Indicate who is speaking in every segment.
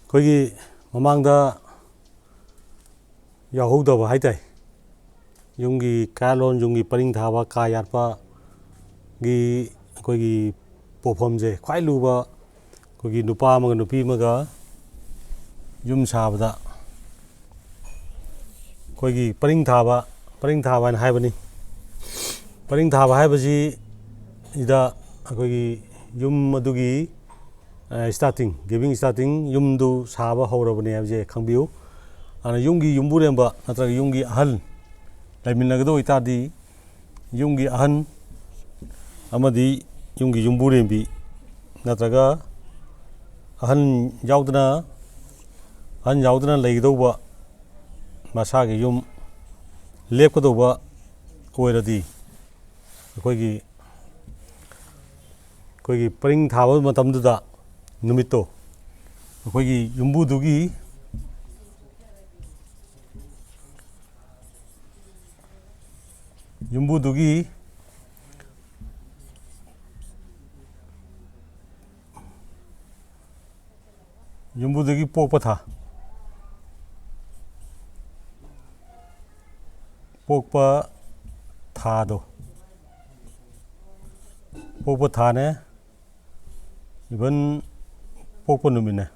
Speaker 1: 거기 머망다 야호도 하이데 용기 깔론 용기 빠링 다와 까야파 기 거기 보범제 과일루바 거기 누파마가 누피마가 윰 사바다 거기 빠링 다바는 하이버니 빠링 다바 하이버지 이다 거기 윰 어두기 스타팅 giving starting 윰도 사바 하우러버니 하이버지 강비우 아나 용기 윰부렘바 나트라 용기 아한 라이민나가도 이따디 용기 아한 아마디 용기 윰부렘비 나트라가 아한 야우드나 레기도바 마사게 윰 lep거도바 오이라디 거기 빠링 타바 마탐두다 누미토 거기 윰부두기 윰부두기 뽁바타 뽁바타도 뽁바타네 이번 뽁바누미네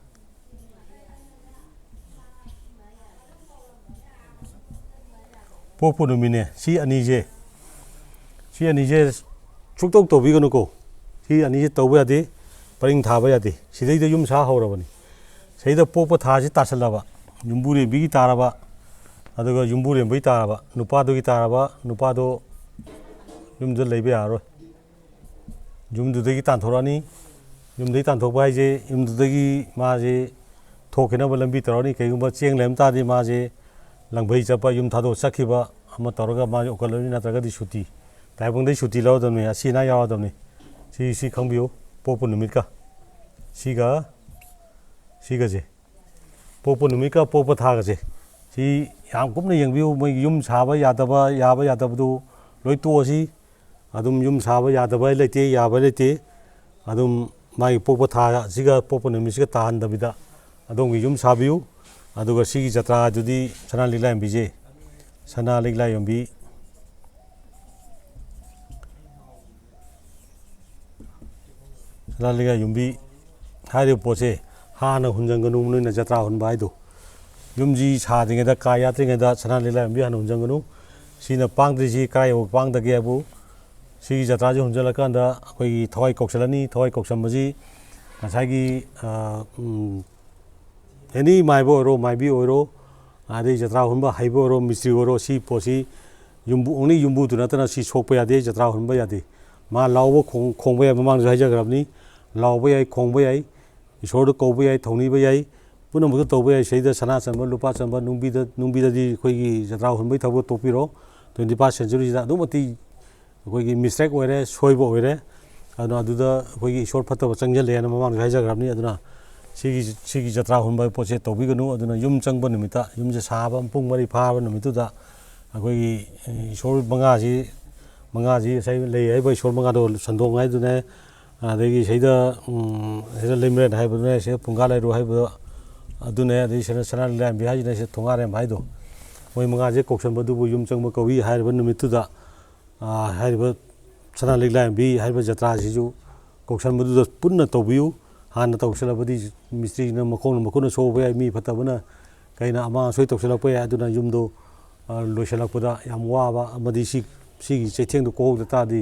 Speaker 1: 뽁바누미네 시 아니제 축독 도비거놓고 시 아니제 떠봐야지 빠링 다봐야지 시대이도 윰 사하오라버니 세이다 뽁바타지 따슬라바 윰부리 미기 따라바 아두가 윰부리 뭐 따라바 누파도기 따라바 누파도 윰들 레베 야로 윰두더기 딴토라니 윰두더기 딴토바 이제 윰두더기 마제 토케나바 람비 떠라니 개금바 쟁 렘따디 마제 랑베이 잡바 윰 타도 삭히바 아마 떠러가 마제 오컬러니 나타가디 슈티 다이봉데 슈티 라오더니 아시나 야와더니 시 강비오 뽀뽀 누미까 시가제 뽀뽀 누미까 뽀뽀 타가제 시 양꿈네 영비오 뭐 윰 사바 야다바도 로이 또시 아둠 윰 사바 야다바 레테 야바 레테 아둠 마이 뽀뽀 타 시가 뽀뽀 누미시가 타한다비다 아동기 윰 사비우 아두가 시기 자트라 주디 사나리라 엠비제 사나리라 엠비 사나리가 윰비 하이르 포체 하나 혼장거누 무는 자트라 혼바이도 윰지 사딩에다 까야딩에다 사나리라 엠비 하나 혼장거누 시나 빵드지 까요 빵다게 하부 시기 자트라지 혼절라간다 거기 더와이 곡살라니 더와이 곡삼마지 자기 애니 마이보로 마이비오로 아데 자트라 혼바 하이보로 미스리오로 시 포시 윰부 오니 윰부도 나타나 시 속바야데 자트라 혼바야데 마 라오보 콩보야 마망 하자그랍니 라오보야이 콩보야이 이소르 꼬보야이 통니보야이 पुनः मुझे तो भाई सही द सना संबल लुपा संबल नुंबी दी कोई जतरा हुन भाई थबो टोपीरो 21 सेंचुरी दा दुमती कोई मिस्टेक ओरे सोइबो ओरे अदना दुदा कोई शॉर्ट फतब चंगल लेना ममांग हाइजाग्राबनी अदना सिगी जतरा हुन भाई पोचे तोबीगनु अदना युम चंगब निमिता युम जे साबा पुंग मरी फाबा निमितुदा कोई शॉर्ट मंगाजी सही ले है भाई शॉर्ट मंगा दो संदोंग है दुने अदगी सहीदा हेरा लिमिटेड है बने से पुंगा ले रो है अदुने अदि सना लैम बिहाजी ने से थोंगारे भाईदो मोय मंगाजे कोक्सनबदुबु युम चंगब कवि हाइरब निमितुदा हाइरब सना लैम बि हाइरब जत्रा सिजु कोक्सनबदुदा पुन्ना तोबियु हाना तौसलबदि मिस्त्री न मखोन सोबय मी फतबना कइना अमा सोय तौसलपय अदुना युमदो लोइसलपदा याम वाबा अमदि सिगी चैथेंदो कोहौद तादि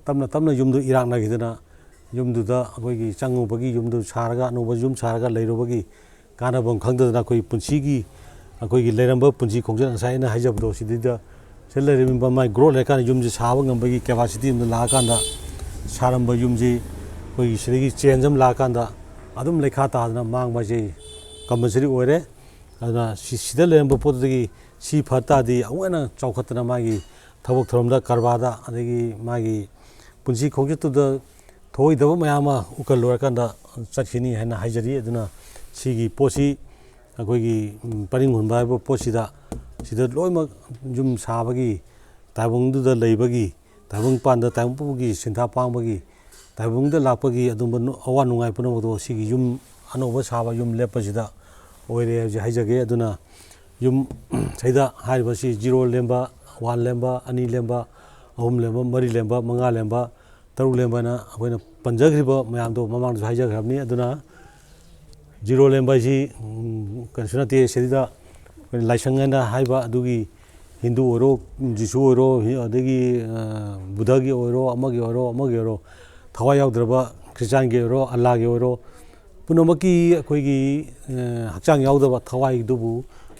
Speaker 1: तमना युमदो इरांग नगिदना युमदुदा अखोइगी चंगुबगी युमदो सारगा अनोबा युम सारगा लैरोबगी कानाबम खंगदना कोई पुंसीगी अखोइगी लेरंबा पुंसी खोंजन साइना हाइजबदो सिदिदा सेलरिमिबा माइ ग्रो लेकान युमजे साबा ngambagi capacity न लाकांदा सारंबा युमजे कोई सिदिगी चेंजम लाकांदा अदुम लेखा तादना मांगबाजे कंपलसरी ओरे अदना सिदा लेरंबा पोतदगी सी फतादी अवना चौखतना मागी थबक थरमदा करबादा अदगी मागी पुंसी खोंजतुदा थोइदबा मयामा उकल लोरकांदा चखिनी हैना हाइजरी अदना सिगी पोसी अखोइगी परिंग हुनबा हाइबो पोसीदा सिदा लोइमा जुम साबगी ताइबंगदुदा लेबगी ताइबंग पांदा ताइबंगपुगी सिंथा पांगबगी ताइबंगदा लापगी अदुम अवा नुंगाइ पुनमदो सिगी युम अनोबा साबा युम लेपसिदा ꯑꯣꯏꯔꯦ ꯍꯥꯏꯕꯁꯤ ꯍꯥꯏꯖꯒꯦ ꯑꯗꯨꯅ ꯌꯨꯝ ꯁꯤꯗ ꯍꯥꯏꯔꯤꯕꯁꯤ 0 ꯂꯦꯝꯕ 1 ꯂꯦꯝꯕ 2 ꯂꯦꯝꯕ 3 ꯂꯦꯝꯕ 4 ꯂꯦꯝꯕ 5 ꯂꯦꯝꯕ 6 ꯂꯦꯝꯕꯅ ꯑꯩꯈꯣꯏꯅ ꯄꯟꯖꯈ꯭ꯔꯤꯕ ꯃꯌꯥꯝꯗꯣ ꯃꯃꯥꯡꯗꯁꯨ ꯍꯥꯏꯖꯈ꯭ꯔꯕꯅꯤ ꯑꯗꯨꯅ 0 ꯂꯦꯝꯕ ꯍꯥꯏꯁꯤ ꯀꯩꯁꯨ ꯅꯠꯇꯦ ꯁꯤꯗ ꯑꯩꯈꯣꯏꯅ ꯂꯥꯏꯁꯪ ꯍꯥꯏꯅ ꯍꯥꯏꯕ ꯑꯗꯨꯒꯤ ꯍꯤꯟꯗꯨ ꯑꯣꯏꯔꯣ ꯖꯤꯁꯨ ꯑꯣꯏꯔꯣ ꯑꯗꯒꯤ ꯕꯨꯙꯒꯤ ꯑꯣꯏꯔꯣ ꯑꯃꯒꯤ ꯑꯣꯏꯔꯣ ꯊꯋꯥꯏ ꯌꯥꯎꯗ꯭ꯔꯕ ꯈ꯭ꯔꯤꯁꯇꯥꯟꯒꯤ ꯑꯣꯏꯔꯣ ꯑꯜꯂꯥꯒꯤ ꯑꯣꯏꯔꯣ ꯄꯨꯝꯅꯃꯛꯀꯤ ꯑꯩꯈꯣꯏꯒꯤ ꯍꯛꯆꯥꯡ ꯌꯥꯎꯗꯕ ꯊꯋꯥꯏꯗꯨꯕꯨ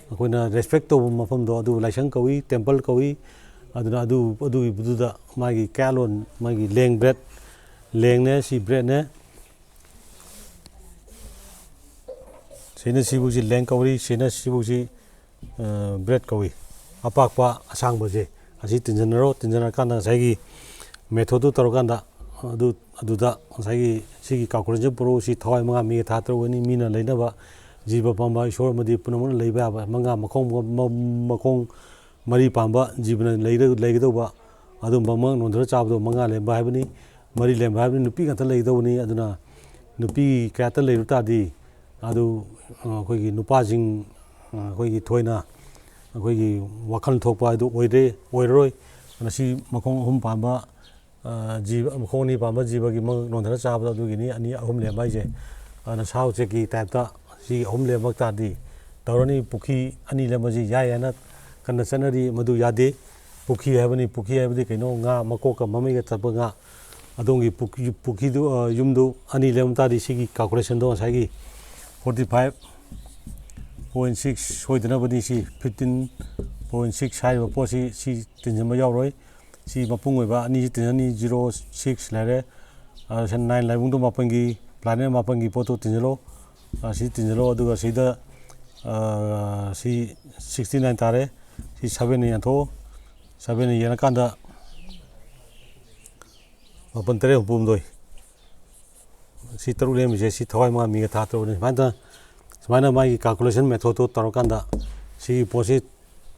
Speaker 1: ꯑꯩꯈꯣꯏꯅ ꯔꯦꯁꯄꯦꯛ ꯇꯧꯕ ꯃꯐꯝꯗꯣ ꯑꯗꯨ ꯂꯥꯏꯁꯪ ꯀꯧꯏ ꯇꯦꯝꯄꯜ ꯀꯧꯏ ꯑꯗꯨꯅ ꯑꯗꯨꯒꯤꯗꯨꯗ ꯃꯥꯒꯤ ꯀꯌꯥꯂꯣꯟ ꯃꯥꯒꯤ ꯂꯦꯡ ꯕ꯭ꯔꯦꯗ ꯂꯦꯡꯅꯦ ꯁꯤ ꯕ꯭ꯔꯦꯗꯅꯦ ꯁꯤꯅ ꯁꯤꯕꯨꯁꯤ ꯂꯦꯡ ꯀꯧꯏ ꯁꯤꯅ ꯁꯤꯕꯨꯁꯤ ꯕ꯭ꯔꯦꯗ ꯀꯧꯏ ꯑꯄꯥꯛꯄ ꯑꯁꯥꯡꯕꯁꯦ ꯑꯁꯤ ꯇꯤꯟꯖꯟꯅꯔꯀꯥꯟꯗ ꯉꯁꯥꯏꯒꯤ ꯃꯦꯊꯣꯗꯇꯨ ꯇꯧꯔꯀꯥꯟꯗ ꯑꯗꯨꯗ ꯉꯁꯥꯏꯒꯤ ꯁꯤꯒꯤ ꯀꯥꯜꯀꯨꯂꯦꯁꯟ ꯄꯨꯔꯛꯎ ꯁꯤ ꯊꯋꯥꯏ 5 ꯃꯤꯒ ꯊꯥ 6 ꯑꯅꯤ ꯃꯤꯅ ꯂꯩꯅꯕ ꯖꯤꯕ ꯄꯥꯟꯕ ꯏꯁꯣꯔ ꯑꯃꯗꯤ ꯄꯨꯝꯅꯃꯛꯅ ꯂꯩꯕ ꯌꯥꯕ 5 ꯃꯈꯣꯡ 4 ꯄꯥꯟꯕ ꯖꯤꯕꯅ ꯂꯩꯒꯗꯧꯕ ꯑꯗꯨꯝꯕ ꯑꯃ ꯅꯣꯟꯊꯔ ꯆꯥꯕꯗꯣ 5 ꯂꯦꯝꯕ ꯍꯥꯏꯕꯅꯤ 4 ꯂꯦꯝꯕ ꯍꯥꯏꯕꯅꯤ ꯅꯨꯄꯤ ꯉꯥꯛꯇ ꯂꯩꯒꯗꯧꯕꯅꯤ ꯑꯗꯨꯅ ꯅꯨꯄꯤ ꯀꯌꯥꯇ ꯂꯩꯔꯨ ꯇꯥꯔꯗꯤ ꯑꯗꯨ ꯑꯩꯈꯣꯏꯒꯤ ꯅꯨꯄꯥꯁꯤꯡ ꯑꯩꯈꯣꯏꯒꯤ ꯊꯣꯏꯅ ꯑꯩꯈꯣꯏꯒꯤ ꯋꯥꯈꯜ ꯊꯣꯛꯄ ꯍꯥꯏꯗꯨ ꯑꯣꯏꯔꯔꯣꯏ ꯉꯁꯤ ꯃꯈꯣꯡ 3 ꯄꯥꯟꯕ ꯖꯤꯕ ꯃꯈꯣꯡ 2 ꯄꯥꯟꯕ ꯖꯤꯕꯒꯤ ꯅꯣꯟꯊꯔ ꯆꯥꯕꯗꯣ ꯑꯗꯨꯒꯤꯅꯤ 2 3 ꯂꯦꯝꯕ ꯍꯥꯏꯁꯦ ꯑꯗꯨꯅ ꯁꯥ ꯎꯆꯦꯛꯀꯤ ꯇꯥꯏꯞꯇ ꯁꯤ 3 ꯂꯦꯝꯕ ꯇꯥꯔꯗꯤ ꯇꯧꯔꯅꯤ ꯄꯨꯈ꯭ꯔꯤ 2 ꯂꯦꯝꯕꯁꯤ ꯌꯥꯏ ꯍꯥꯏꯅ ꯀꯟꯅ ꯆꯠꯅꯔꯤ ꯃꯗꯨ ꯌꯥꯗꯦ ꯄꯨꯈ꯭ꯔꯤ ꯍꯥꯏꯕꯗꯤ ꯀꯩꯅꯣ ꯉꯥ ꯃꯀꯣꯛꯀ ꯃꯃꯩꯒ ꯆꯠꯄ ꯉꯥ ꯑꯗꯣꯝꯒꯤ ꯄꯨꯈ꯭ꯔꯤꯗꯨ ꯌꯨꯝꯗꯨ 2 ꯂꯦꯝꯕ ꯇꯥꯔꯗꯤ ꯁꯤꯒꯤ ꯀꯥꯜꯀꯨꯂꯦꯁꯟꯗꯣ ꯉꯁꯥꯏꯒꯤ 45.6 ꯁꯣꯏꯗꯅꯕꯗꯤ ꯁꯤ 15.6 ꯍꯥꯏꯔꯤꯕ ꯄꯣꯠꯁꯤ ꯁꯤ ꯇꯤꯟꯁꯤꯟꯕ ꯌꯥꯎꯔꯣꯏ ꯁꯤ ꯃꯄꯨꯡ ꯑꯣꯏꯕ 2ꯁꯤ ꯇꯤꯟꯖꯟꯅꯤ 0 6 ꯂꯩꯔꯦ 9 ꯂꯥꯏꯕꯨꯡꯗꯣ 4ꯒꯤ ꯄ꯭ꯂꯥꯅꯦꯠ 4ꯒꯤ ꯄꯣꯠꯇꯣ ꯇꯤꯟꯁꯤꯜꯂꯣ ꯁꯤ ꯇꯤꯟꯁꯤꯜꯂꯣ ꯑꯗꯨꯒ ꯁꯤꯗ ꯁꯤ 69 ꯇꯥꯔꯦ ꯁꯤ 7ꯅ ꯌꯦꯟꯊꯣꯛꯑꯣ 7ꯅ ꯌꯦꯡꯉꯀꯥꯟꯗ 8 3 69 ꯁꯤ 6 ꯂꯦꯝꯃꯤꯁꯦ ꯁꯤ ꯊꯋꯥꯏ 5 ꯃꯤꯒ ꯊꯥ 6ꯅꯤ ꯁꯨꯃꯥꯏꯅ ꯃꯥꯒꯤ ꯀꯥꯜꯀꯨꯂꯦꯁꯟ ꯃꯦꯊꯣꯗꯇꯣ ꯇꯧꯔꯀꯥꯟꯗ ꯁꯤꯒꯤ ꯄꯣꯠꯁꯤ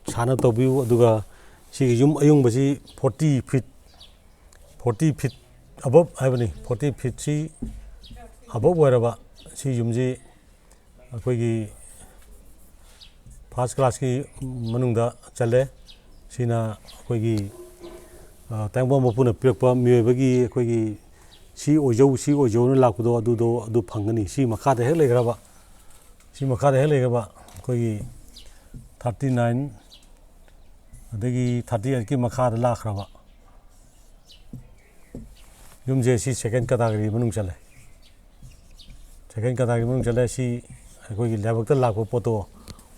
Speaker 1: ꯁꯥꯟꯅ ꯇꯧꯕꯤꯌꯨ ꯑꯗꯨꯒ ꯁꯤꯒꯤ ꯌꯨꯝ ꯑꯌꯨꯡꯕꯁꯤ 40 ꯐꯤꯠ ꯑꯕꯞ ꯍꯥꯏꯕꯅꯤ 40 ꯐꯤꯠꯁꯤ ꯑꯕꯞ ꯑꯣꯏꯔꯕ ꯁꯤ ꯌꯨꯝꯁꯤ ꯑꯩꯈꯣꯏꯒꯤ ꯐꯥꯔꯁ ꯀ꯭ꯂꯥꯁꯀꯤ ꯃꯅꯨꯡꯗ ꯆꯜꯂꯦ ꯁꯤꯅ ꯑꯩꯈꯣꯏꯒꯤ ꯇꯥꯏꯕꯪ ꯃꯄꯨꯅ ꯄꯤꯔꯛꯄ ꯃꯤꯑꯣꯏꯕꯒꯤ ꯑꯩꯈꯣꯏꯒꯤ ꯁꯤ ꯑꯣꯏꯖꯧꯅ ꯂꯥꯛꯄꯗꯣ ꯑꯗꯨ ꯐꯪꯒꯅꯤ ꯁꯤ ꯃꯈꯥꯗ ꯍꯦꯛ ꯂꯩꯈ꯭ꯔꯕ ꯑꯩꯈꯣꯏꯒꯤ 39 ꯑꯗꯒꯤ 38ꯀꯤ ꯃꯈꯥꯗ ꯂꯥꯛꯈ꯭ꯔꯕ ꯌꯨꯝꯁꯦ ꯁꯤ ꯁꯦꯀꯦꯟ ꯀꯦꯇꯥꯒꯣꯔꯤ ꯃꯅꯨꯡ ꯆꯜꯂꯦ ꯁꯤ ꯑꯩꯈꯣꯏꯒꯤ ꯂꯥꯏꯕꯛꯇ ꯂꯥꯛꯄ ꯄꯣꯠꯇꯣ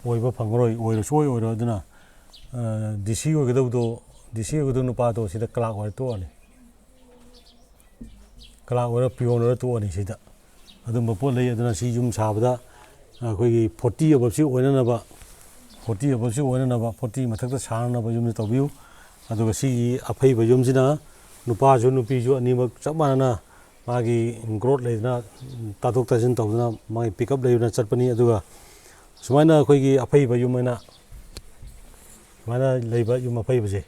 Speaker 1: ꯑꯣꯏꯕ ꯐꯪꯉꯔꯣꯏ ꯑꯣꯏꯔꯣꯏ ꯑꯗꯨꯅ ꯗꯤ ꯁꯤ ꯑꯣꯏꯒꯗꯧꯕ ꯅꯨꯄꯥꯗꯣ ꯁꯤꯗ ꯀ꯭ꯂꯥꯛ ꯑꯣꯏꯔ ꯇꯣꯛꯑꯅꯤ ꯀ꯭ꯂꯥꯛ ꯑꯣꯏꯔ ꯄꯤꯌꯣꯟ ꯑꯣꯏꯔ ꯇꯣꯛꯑꯅꯤ ꯁꯤꯗ ꯑꯗꯨꯝꯕ ꯄꯣꯠ ꯂꯩ ꯑꯗꯨꯅ ꯁꯤ ꯌꯨꯝ ꯁꯥꯕꯗ ꯑꯩꯈꯣꯏꯒꯤ 40 ꯑꯕꯞꯁꯤ ꯑꯣꯏꯅꯅꯕ 40 ꯃꯊꯛꯇ ꯁꯥꯅꯅꯕ ꯌꯨꯝꯁꯤ ꯇꯧꯕꯤꯌꯨ ꯑꯗꯨꯒ ꯁꯤꯒꯤ ꯑꯐꯩꯕ ꯌꯨꯝꯁꯤꯅ ꯅꯨꯄꯥꯁꯨ ꯅꯨꯄꯤꯁꯨ ꯑꯅꯤꯃꯛ ꯆꯞ ꯃꯥꯟꯅꯅ ꯃꯥꯒꯤ ꯒ꯭ꯔꯣꯠ ꯂꯩꯗꯅ ꯇꯥꯊꯣꯛ ꯇꯥꯁꯤꯟ ꯇꯧꯗꯅ ꯃꯥꯒꯤ ꯄꯤꯛꯑꯞ ꯂꯩꯗꯅ ꯆꯠꯄꯅꯤ ꯑꯗꯨꯒ ꯁꯨꯃꯥꯏꯅ ꯑꯩꯈꯣꯏꯒꯤ ꯑꯐꯩꯕ ꯌꯨꯝ ꯍꯥꯏꯅ ꯁꯨꯃꯥꯏꯅ ꯂꯩꯕ ꯌꯨꯝ ꯑꯐꯩꯕꯁꯦ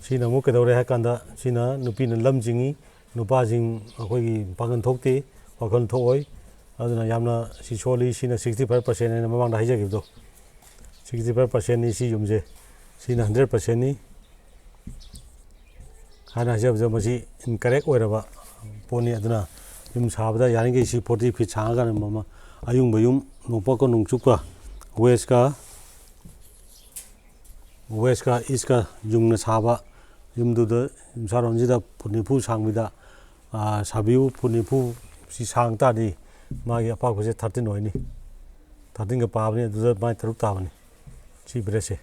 Speaker 1: ꯁꯤꯅ ꯑꯃꯨꯛ ꯀꯩꯗꯧꯔꯦ ꯍꯥꯏ ꯀꯥꯟꯗ ꯁꯤꯅ ꯅꯨꯄꯤꯅ ꯂꯝ ꯆꯤꯡꯏ ꯅꯨꯄꯥꯁꯤꯡ ꯑꯩꯈꯣꯏꯒꯤ ꯄꯥꯡꯒꯜ ꯊꯣꯛꯇꯦ ꯋꯥꯈꯜ ꯊꯣꯛꯑꯣꯏ ꯑꯗꯨꯅ ꯌꯥꯝꯅ ꯁꯤ ꯁꯣꯜꯂꯤ ꯁꯤꯅ 65% ꯍꯥꯏꯅ ꯃꯃꯥꯡꯗ ꯍꯥꯏꯖꯈꯤꯕꯗꯣ 65%ꯅꯤ ꯁꯤ ꯌꯨꯝꯁꯦ ꯁꯤꯅ 100%ꯅꯤ ꯍꯥꯏꯅ ꯍꯥꯏꯖꯕꯗ ꯃꯁꯤ ꯏꯟꯀꯔꯦꯛ ꯑꯣꯏꯔꯕ ꯄꯣꯠꯅꯤ ꯑꯗꯨꯅ ꯌꯨꯝ ꯁꯥꯕꯗ ꯌꯥꯔꯤꯈꯩ ꯁꯤ 40 ꯐꯤꯠ ꯁꯥꯡꯉꯀꯥꯟꯗ ꯑꯌꯨꯡꯕ ꯌꯨꯝ ꯅꯣꯡꯄꯣꯛꯀ ꯅꯣꯡꯆꯨꯞꯀ ꯋꯦꯁꯀ ꯏꯁꯀ ꯌꯨꯡꯅ ꯁꯥꯕ ꯌꯨꯝꯗꯨꯗ ꯌꯨꯝꯁꯥꯔꯣꯟꯁꯤꯗ ꯐꯨꯠ 90 ꯁꯥꯡꯕꯤꯗ ꯁꯥꯕꯤꯌꯨ ꯐꯨꯠ 90 ꯁꯤ ꯁꯥꯡ ꯇꯥꯔꯗꯤ ꯃꯥꯒꯤ ꯑꯄꯥꯛꯄꯁꯦ 13 ꯑꯣꯏꯅꯤ 13ꯒ ꯄꯥꯕꯅꯤ ꯑꯗꯨꯗ ꯃꯥꯏ 6 ꯇꯥꯕꯅꯤ ꯁꯤ ꯕ꯭ꯔꯦꯁꯁꯦ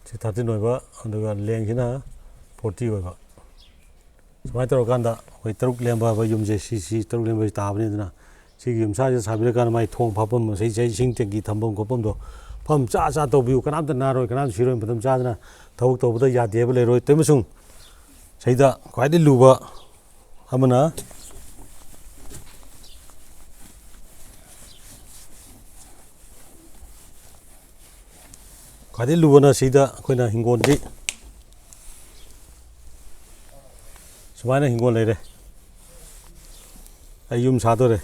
Speaker 1: ꯁꯤ 13 ꯑꯣꯏꯕ ꯑꯗꯨꯒ ꯂꯦꯡꯁꯤꯅ 40 ꯑꯣꯏꯕ ꯁꯨꯃꯥꯏꯅ ꯇꯧꯔꯀꯥꯟꯗ ꯑꯩꯈꯣই 6 ꯂꯦꯝꯕ ꯍꯥꯏꯕ ꯌꯨꯝꯁꯦ ꯁꯤ 6 ꯂꯦꯝꯕꯁꯤ ꯇꯥꯕꯅꯤ ꯑꯗꯨꯅ ꯁꯤꯒꯤ ꯌꯨꯝꯁꯥꯁꯤꯗ ꯁꯥꯕꯤꯔꯀꯥꯟꯗ ꯃꯥꯏ ꯊꯣꯡ ꯐꯥꯐꯝ ꯏꯁꯤꯡ ꯇꯦꯡꯀꯤ ꯊꯝꯐꯝ ꯈꯣꯠꯐꯝꯗꯣ ꯐꯝ ꯆꯥ ꯇꯧꯕꯤꯌꯨ ꯀꯅꯥꯝꯇ ꯅꯥꯔꯣꯏ ꯀꯅꯥꯝꯇ ꯁꯤꯔꯣꯏ ꯃꯇꯝ ꯆꯥꯗꯅ ꯊꯕꯛ ꯇꯧꯕꯗ ꯌꯥꯗꯦ ꯍꯥꯏꯕ ꯂꯩꯔꯣꯏ ꯑꯃꯁꯨꯡ ꯁꯤꯗ ꯈ꯭ꯋꯥꯏꯗꯒꯤ ꯂꯨꯕ ꯑꯃꯅ ꯁꯤꯗ ꯑꯩꯈꯣꯏꯅ ꯍꯤꯡꯒꯣꯜꯁꯤ ꯁꯨꯃꯥꯏꯅ ꯍꯤꯡꯒꯣꯜ ꯂꯩꯔꯦ ꯑꯩ ꯌꯨꯝ ꯁꯥꯗꯣꯔꯦ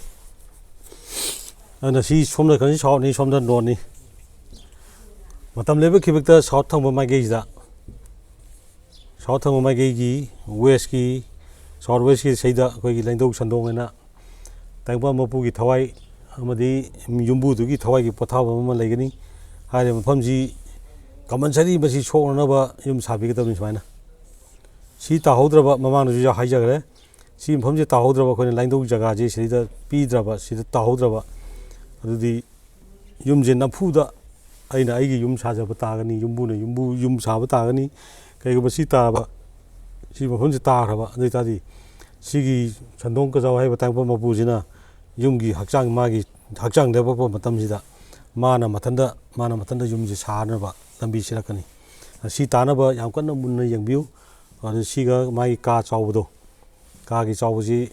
Speaker 1: ꯑꯗꯨꯅ ꯁꯤ ꯁꯣꯝꯗ ꯈꯔ ꯁꯥꯎꯠꯅꯤ ꯁꯣꯝꯗ ꯅꯣꯔꯠꯅꯤ ꯃꯇꯝ ꯂꯩꯕꯈꯤꯕꯗ ꯁꯥꯎꯠ ꯊꯪꯕ ꯃꯥꯏꯀꯩꯁꯤꯗ ꯁꯥꯎꯠ ꯊꯪꯕ ꯃꯥꯏꯀꯩꯒꯤ ꯋꯦꯁꯀꯤ ꯁꯥꯎꯠ ꯋꯦꯁꯀꯤ ꯁꯤꯗ ꯑꯩꯈꯣꯏꯒꯤ ꯂꯦꯡꯗꯧ ꯁꯟꯗꯣꯡ ꯍꯥꯏꯅ ꯇꯥꯏꯕꯪꯄꯥꯟ ꯃꯄꯨꯒꯤ ꯊꯋꯥꯏ ꯑꯃꯗꯤ ꯌꯨꯝꯕꯨꯗꯨꯒꯤ ꯊꯋꯥꯏꯒꯤ ꯄꯣꯊꯥꯐꯝ ꯑꯃ ꯂꯩꯒꯅꯤ ꯍꯥꯏꯔꯤꯕ ꯃꯐꯝꯁꯤ ꯀꯝꯄꯜꯁꯔꯤ ꯃꯁꯤ ꯁꯣꯛꯅꯅꯕ ꯌꯨꯝ ꯁꯥꯕꯤꯒꯗꯕꯅꯤ ꯁꯨꯃꯥꯏꯅ ꯁꯤ ꯇꯥꯍꯧꯗ꯭ꯔꯕ ꯃꯃꯥꯡꯗꯁꯨ ꯍꯥꯏꯖꯈ꯭ꯔꯦ ꯁꯤ ꯃꯐꯝꯁꯤ ꯇꯥꯍꯧꯗ꯭ꯔꯕ ꯑꯩꯈꯣꯏꯅ ꯂꯥꯏꯟꯗꯧ ꯖꯒꯥꯁꯤ ꯁꯤꯗ ꯄꯤꯗ꯭ꯔꯕ ꯁꯤꯗ ꯇꯥꯍꯧꯗ꯭ꯔꯕ ꯑꯗꯨꯗꯤ ꯌꯨꯝꯁꯦ ꯅꯝꯐꯨꯗ ꯑꯩꯅ ꯑꯩꯒꯤ ꯌꯨꯝ ꯁꯥꯖꯕ ꯇꯥꯒꯅꯤ ꯌꯨꯝꯕꯨꯅ ꯌꯨꯝ ꯁꯥꯕ ꯇꯥꯒꯅꯤ ꯀꯩꯒꯨꯝꯕ ꯁꯤ ꯇꯥꯔꯕ ꯁꯤ ꯃꯐꯝꯁꯤ ꯇꯥꯈ꯭ꯔꯕ ꯑꯗꯨ ꯑꯣꯏꯇꯥꯔꯗꯤ ꯁꯤꯒꯤ ꯁꯟꯗꯣꯡ ꯀꯖꯥꯎ ꯍꯥꯏꯕ ꯇꯥꯡꯄ ꯃꯄꯨꯁꯤꯅ ꯌꯨꯝꯒꯤ ꯃꯥꯒꯤ ꯍꯛꯆꯥꯡ ꯂꯦꯞꯄꯛꯄ ꯃꯇꯝꯁꯤꯗ ꯃꯥꯅ ꯃꯊꯟꯇ ꯌꯨꯝꯁꯤ ꯁꯥꯅꯕ ꯂꯝꯕꯤ ꯁꯤꯜꯂꯛꯀꯅꯤ ꯁꯤ ꯇꯥꯅꯕ ꯌꯥꯝ ꯀꯟꯅ ꯃꯨꯟꯅ ꯌꯦꯡꯕꯤꯌꯨ ꯑꯗꯨ ꯁꯤꯒ ꯃꯥꯒꯤ ꯀꯥ ꯆꯥꯎꯕꯗꯣ ꯀꯥꯒꯤ ꯆꯥꯎꯕꯁꯤ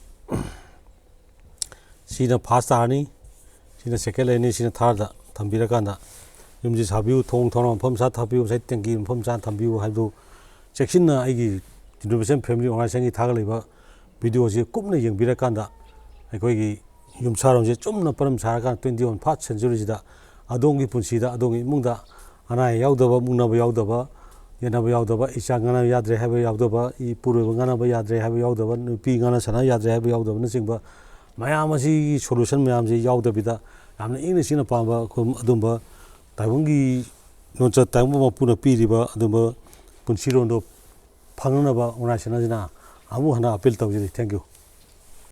Speaker 1: ꯁꯤꯅ ꯐꯥꯔꯁ ꯇꯥꯔꯅꯤ ꯁꯤꯅ ꯁꯦꯀꯦꯟ ꯂꯩꯔꯅꯤ ꯁꯤꯅ ꯊꯥꯔꯗ ꯊꯝꯕꯤꯔꯀꯥꯟꯗ ꯌꯨꯝꯁꯤ ꯁꯥꯕꯤꯌꯨ ꯊꯣꯡ ꯊꯣꯡꯅ ꯃꯐꯝ ꯆꯥꯅ ꯊꯝꯕꯤꯌꯨ ꯉꯁꯥꯏ ꯇꯦꯡꯀꯤ ꯃꯐꯝ ꯆꯥꯅ ꯊꯝꯕꯤꯌꯨ ꯍꯥꯏꯕꯗꯨ ꯆꯦꯛꯁꯤꯟꯅ ꯑꯩꯒꯤ ꯔꯤꯅꯣꯚꯦꯁꯟ ꯐꯦꯃꯤꯂꯤ ꯑꯣꯔꯒꯅꯥꯏꯖꯦꯁꯟꯒꯤ ꯊꯥꯒꯠꯂꯤꯕ ꯚꯤꯗꯤꯑꯣꯁꯤ ꯀꯨꯞꯅ ꯌꯦꯡꯕꯤꯔꯀꯥꯟꯗ ꯑꯩꯈꯣꯏꯒꯤ ꯌꯨꯝꯁꯥꯔꯣꯟꯁꯦ ꯆꯨꯝꯅ ꯄꯔꯝ ꯁꯥꯔꯀꯥꯟꯗ 21 ꯐꯥꯔꯁꯠ ꯁꯦꯟꯆꯨꯔꯤꯁꯤꯗ ꯑꯗꯣꯝꯒꯤ ꯄꯨꯟꯁꯤꯗ ꯑꯗꯣꯝꯒꯤ ꯏꯃꯨꯡꯗ ꯑꯅꯥ ꯑꯌꯦꯛ ꯌꯥꯎꯗꯕ ꯃꯨꯛꯅꯕ ꯌꯥꯎꯗꯕ ꯌꯦꯠꯅꯕ ꯌꯥꯎꯗꯕ ꯏꯆꯥ ꯉꯥꯅꯕ ꯌꯥꯗ꯭ꯔꯦ ꯍꯥꯏꯕ ꯌꯥꯎꯗꯕ ꯏꯄꯨꯔꯣꯏꯕ ꯉꯥꯅꯕ ꯌꯥꯗ꯭ꯔꯦ ꯍꯥꯏꯕ ꯌꯥꯎꯗꯕ ꯅꯨꯄꯤ ꯉꯥꯅ ꯁꯥꯟꯅ ꯌꯥꯗ꯭ꯔꯦ ꯍꯥꯏꯕ ꯌꯥꯎꯗꯕꯅꯆꯤꯡꯕ ꯃꯌꯥꯝ ꯑꯁꯤꯒꯤ ꯁꯣꯂꯨꯁꯟ ꯃꯌꯥꯝꯁꯤ ꯌꯥꯎꯗꯕꯤꯗ ꯌꯥꯝꯅ ꯏꯪꯅ ꯆꯤꯛꯅ ꯄꯥꯟꯕ ꯑꯗꯨꯝꯕ ꯇꯥꯏꯕꯪꯒꯤ ꯂꯣꯟꯆꯠ ꯇꯥꯏꯕꯪ ꯃꯄꯨꯅ ꯄꯤꯔꯤꯕ ꯑꯗꯨꯝꯕ ꯄꯨꯟꯁꯤꯔꯣꯟꯗꯣ ꯐꯪꯅꯅꯕ ꯑꯣꯔꯒꯅꯥꯏꯖꯦꯁꯟ ꯑꯁꯤꯅ ꯑꯃꯨꯛ ꯍꯟꯅ ꯑꯄꯤꯜ ꯇꯧꯖꯔꯤ ꯊꯦꯡꯛ ꯌꯨ